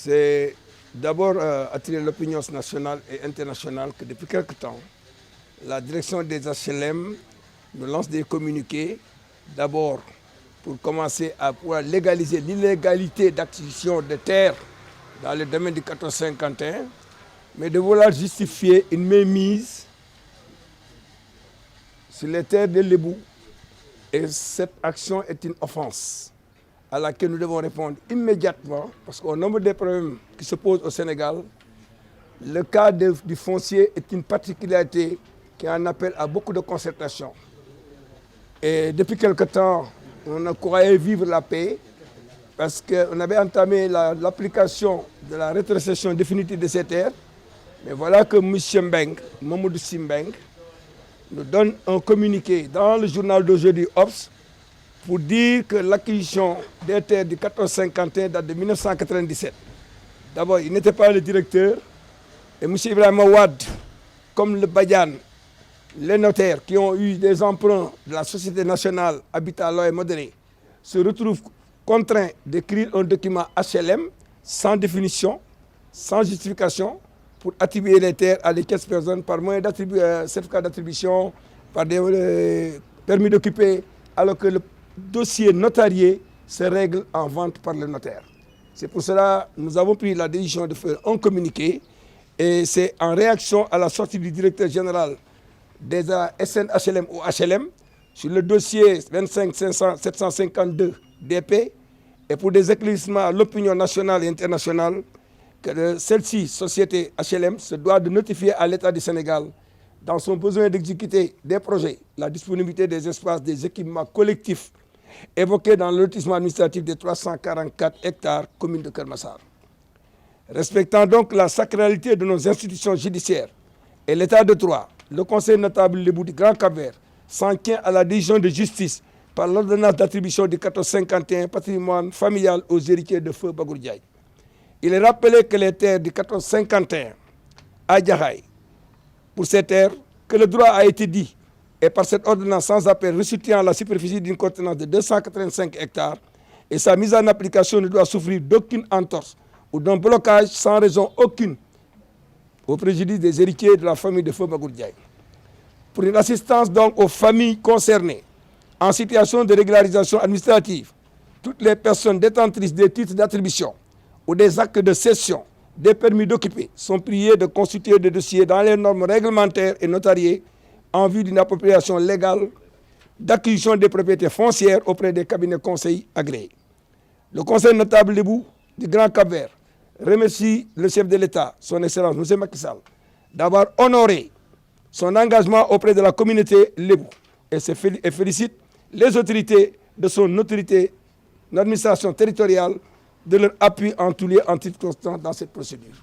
C'est d'abord attirer l'opinion nationale et internationale que depuis quelque temps, la direction des HLM nous lance des communiqués, d'abord pour commencer à pouvoir légaliser l'illégalité d'acquisition de terres dans le domaine du 1451, mais de vouloir justifier une mainmise sur les terres de l'Ébou. Et cette action est une offense à laquelle nous devons répondre immédiatement, parce qu'au nombre des problèmes qui se posent au Sénégal, le cas du foncier est une particularité qui en appelle à beaucoup de concertation. Et depuis quelque temps, on croyait vivre la paix, parce qu'on avait entamé l'application de la rétrocession définitive de ces terres. Mais voilà que M. Mbeng, Mamoudou Simbeng, nous donne un communiqué dans le journal d'aujourd'hui, Obs, pour dire que l'acquisition des terres du 1451 date de 1997. D'abord, il n'était pas le directeur, et M. Ibrahim Ouad, comme le Badian, les notaires qui ont eu des emprunts de la Société nationale Habitat Loi et Modéré, se retrouvent contraints d'écrire un document HLM sans définition, sans justification, pour attribuer les terres à des caisses personnes par moyen de certificat d'attribution, par des permis d'occuper, alors que le dossier notarié se règle en vente par le notaire. C'est pour cela que nous avons pris la décision de faire un communiqué, et c'est en réaction à la sortie du directeur général des SNHLM ou HLM sur le dossier 25 752 DP, et pour des éclaircissements à l'opinion nationale et internationale, que celle-ci, société HLM, se doit de notifier à l'État du Sénégal, dans son besoin d'exécuter des projets, la disponibilité des espaces, des équipements collectifs évoqués dans le lotissement administratif des 344 hectares commune de Keur Massar. Respectant donc la sacralité de nos institutions judiciaires et l'état de droit, le Conseil notable Lébou du Grand Cap-Vert s'en tient à la décision de justice par l'ordonnance d'attribution du 1451 patrimoine familial aux héritiers de feu Bagour Diaye. Il est rappelé que les terres du 1451 à Diakhaye, pour ces terres, que le droit a été dit, et par cette ordonnance sans appel restituant la superficie d'une contenance de 285 hectares, et sa mise en application ne doit souffrir d'aucune entorse ou d'un blocage sans raison aucune au préjudice des héritiers de la famille de feu Bagour Diaye. Pour une assistance donc aux familles concernées en situation de régularisation administrative, toutes les personnes détentrices des titres d'attribution ou des actes de cession, des permis d'occuper, sont priés de constituer des dossiers dans les normes réglementaires et notariées en vue d'une appropriation légale d'acquisition des propriétés foncières auprès des cabinets conseils agréés. Le Conseil notable Lébou du Grand Cap-Vert remercie le chef de l'État, son Excellence M. Macky Sall, d'avoir honoré son engagement auprès de la communauté Lébou et félicite les autorités de son autorité, l'administration territoriale, de leur appui en tout lieu, en toute constance dans cette procédure.